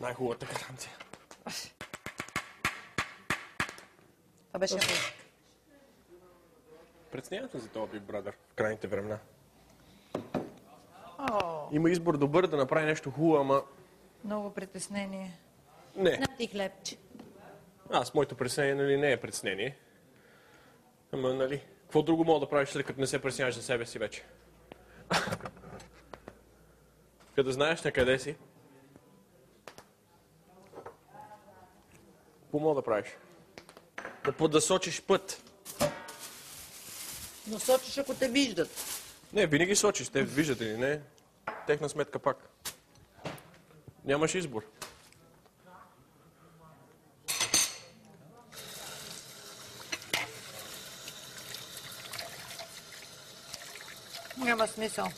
Най-хубавата гаранция. Това беше... Преценявате за този Big Brother в крайните времена. О, Има избор добър да направи нещо хубаво, ама... много притеснение. Не. На ти хлебче. Аз, моето притеснение, нали, не е притеснение. Ама, нали, какво друго мога да правиш, след като не се притесняваш за себе си вече? Като знаеш на къде си, какво мога да правиш? Да сочиш път. Но сочиш, ако те виждат. Не, винаги сочиш. Те виждат или не, техна сметка пак. Нямаш избор. Няма смисъл.